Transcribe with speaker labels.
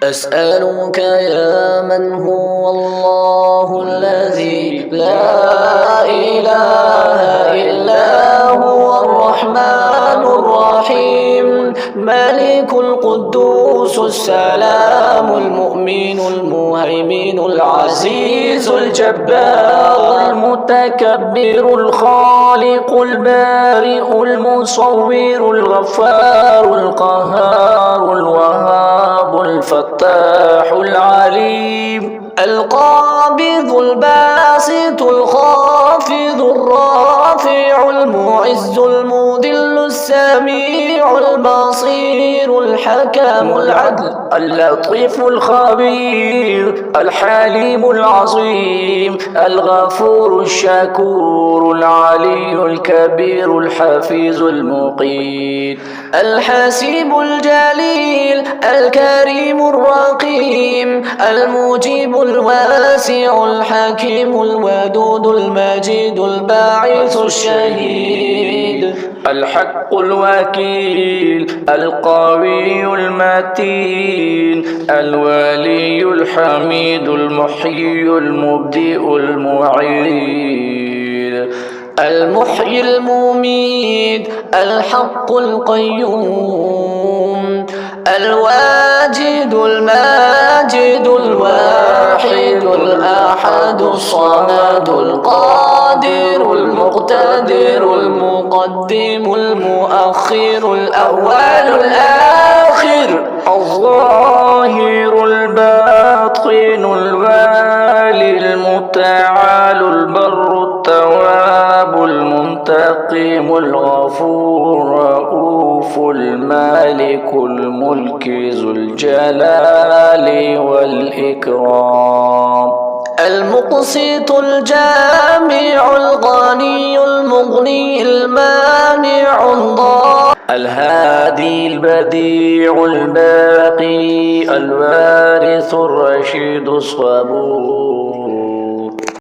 Speaker 1: أسألك يا من هو الله الذي لا إله إلا هو الرحمن الرحيم ملك القدوس السلام المؤمن المهيمن العزيز الجبار المتكبر الخالق البارئ المصور الغفار القهار الوهاب الفتاح العليم القابض الباسط الخافض الرافع المعز المذل السميع البصير الحكم العدل اللطيف الخبير الحليم العظيم الغفور الشكور العلي الكبير الحفيظ المقيت الحسيب الجليل الكريم الرقيم المجيب الواسع الحكيم الودود المجيد الباعث الشهيد الحق الوكيل القوي المتين الولي الحميد المحيي المبدئ المعيد المحيي المميت الحق القيوم الواجد الماجد الواحد الأحد الصمد القادر المقتدر المقدم المؤخر الأول الآخر الظاهر الباطن الوالي المتعال البر التواب المنتقم الغفور الرؤوف المالك الملك ذو الجلال والإكرام المقسط الجامع الغني المغني المانع الضار الهادي البديع الباقي الوارث الرشيد الصبور